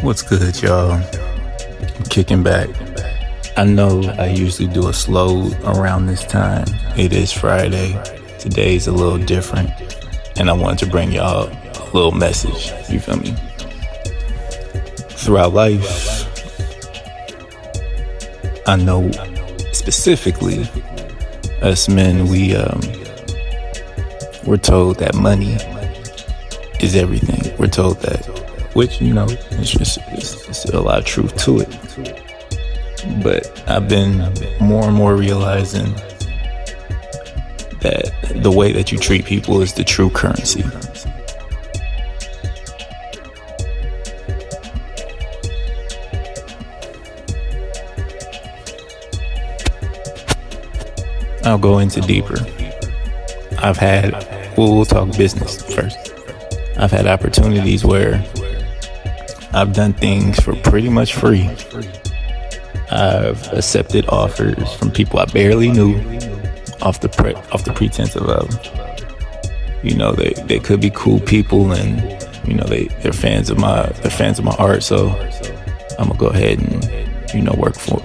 What's good, y'all? I'm kicking back. I know I usually do a slow around this time. It is Friday. Today's a little different. And I wanted to bring y'all a little message. You feel me? Throughout life, I know specifically us men, we're told that money is everything. We're told that, which, it's a lot of truth to it. But I've been more and more realizing that the way that you treat people is the true currency. I'll go into deeper. We'll talk business first. I've had opportunities where I've done things for pretty much free. I've accepted offers from people I barely knew off the pretense of, they could be cool people and, they're fans of my art. So I'm gonna go ahead and,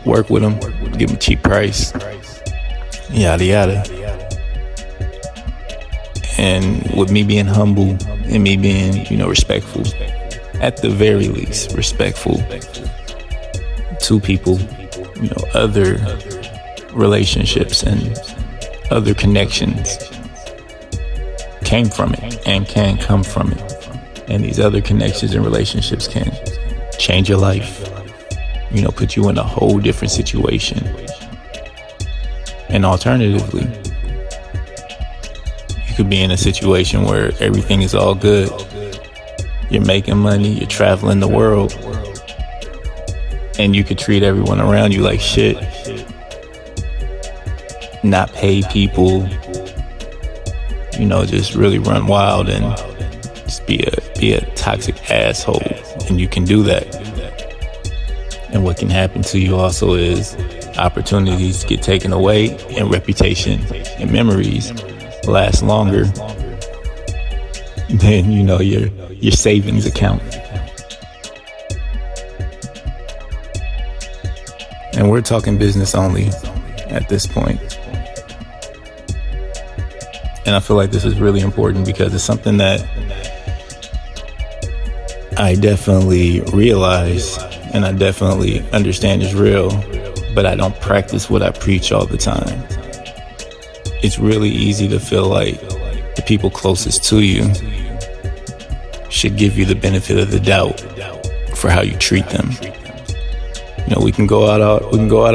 work with them, give them a cheap price, yada yada. And with me being humble and me being, respectful, at the very least, respectful to people, other relationships and other connections came from it and can come from it. And these other connections and relationships can change your life, put you in a whole different situation. And alternatively, you could be in a situation where everything is all good. You're making money, you're traveling the world, and you could treat everyone around you like shit. Not pay people, just really run wild and just be a toxic asshole. And you can do that. And what can happen to you also is opportunities get taken away, and reputation and memories last longer than your savings account. And we're talking business only at this point. And I feel like this is really important because it's something that I definitely realize and I definitely understand is real, but I don't practice what I preach all the time. It's really easy to feel like the people closest to you should give you the benefit of the doubt for how you treat them. We can go out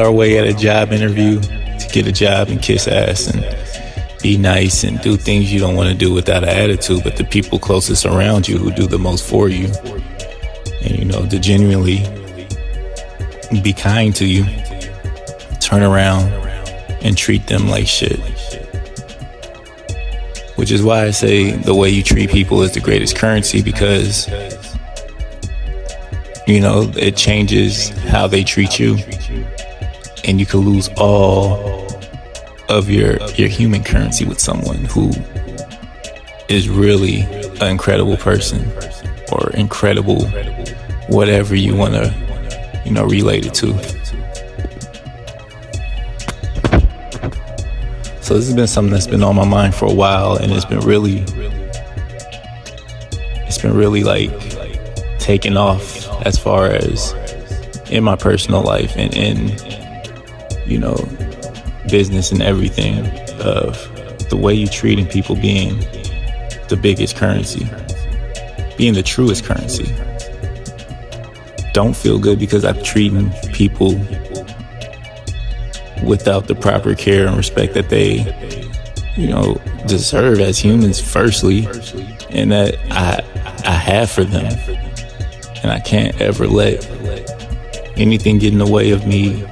our way at a job interview to get a job and kiss ass and be nice and do things you don't want to do without an attitude, but the people closest around you who do the most for you and to genuinely be kind to you, turn around and treat them like shit. Which is why I say the way you treat people is the greatest currency, because it changes how they treat you, and you can lose all of your human currency with someone who is really an incredible person or incredible whatever you want to relate it to. So this has been something that's been on my mind for a while, and it's been really like taking off as far as in my personal life and in business and everything, of the way you treating people being the biggest currency, being the truest currency. Don't feel good because I'm treating people without the proper care and respect that they, deserve as humans, firstly, and that I have for them. And I can't ever let anything get in the way of me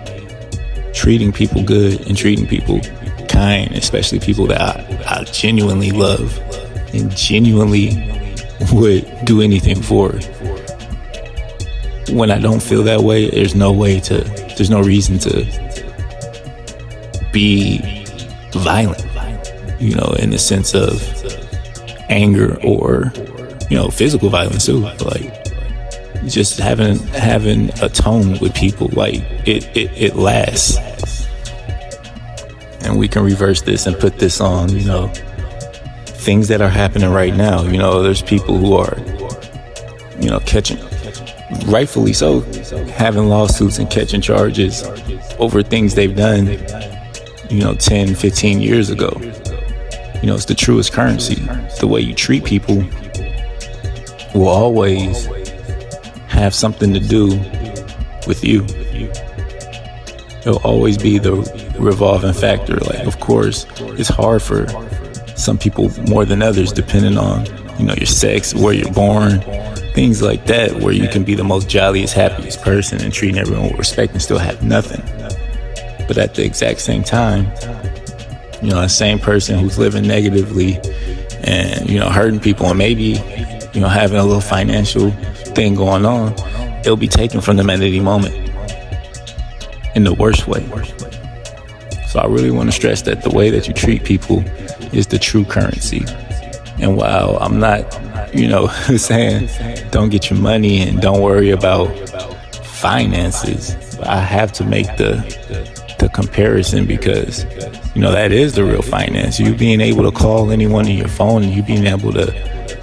treating people good and treating people kind, especially people that I genuinely love and genuinely would do anything for. When I don't feel that way, there's no reason to be violent, in the sense of anger or, physical violence too. Like, just having a tone with people, like it lasts. And we can reverse this and put this on, things that are happening right now. There's people who are, catching, rightfully so, having lawsuits and catching charges over things they've done, 10, 15 years ago. It's the truest currency. The way you treat people will always have something to do with you. It'll always be the revolving factor. Like, of course, it's hard for some people more than others, depending on, your sex, where you're born, things like that, where you can be the most jolliest, happiest person and treating everyone with respect and still have nothing. But at the exact same time, that same person who's living negatively and, hurting people and maybe, having a little financial thing going on, it'll be taken from them at any moment in the worst way. So I really want to stress that the way that you treat people is the true currency. And while I'm not, saying don't get your money and don't worry about finances, I have to make the comparison because, that is the real finance. You being able to call anyone in your phone and you being able to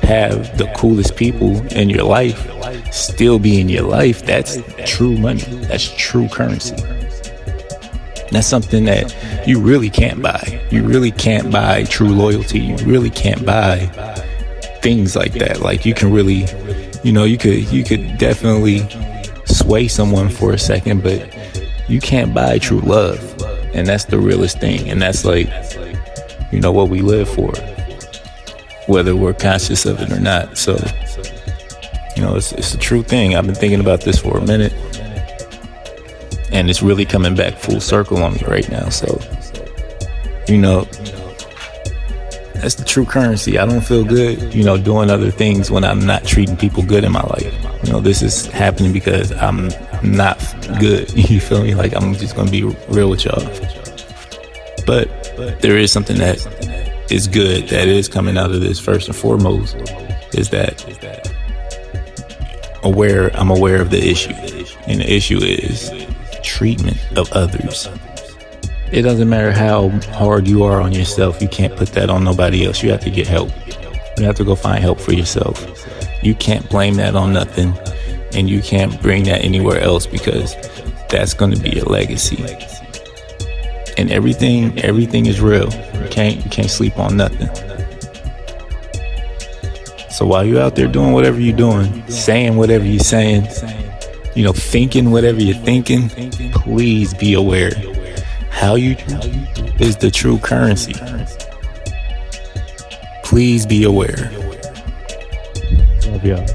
have the coolest people in your life still be in your life, that's true money. That's true currency. That's something that you really can't buy. You really can't buy true loyalty. You really can't buy things like that. Like, you can really, you could definitely sway someone for a second, but you can't buy true love. And that's the realest thing. And that's like, what we live for, whether we're conscious of it or not. So, it's a true thing. I've been thinking about this for a minute, and it's really coming back full circle on me right now. So, that's the true currency. I don't feel good, doing other things when I'm not treating people good in my life. This is happening because I'm not good. You feel me? Like, I'm just going to be real with y'all. But there is something that is good that is coming out of this. First and foremost is that I'm aware of the issue. And the issue is treatment of others. It doesn't matter how hard you are on yourself. You can't put that on nobody else. You have to get help. You have to go find help for yourself. You can't blame that on nothing, and you can't bring that anywhere else, because that's going to be your legacy. And everything is real. You can't sleep on nothing. So while you're out there doing whatever you're doing, saying whatever you're saying, thinking whatever you're thinking, please be aware. How you is the true currency. Please be aware. Love y'all.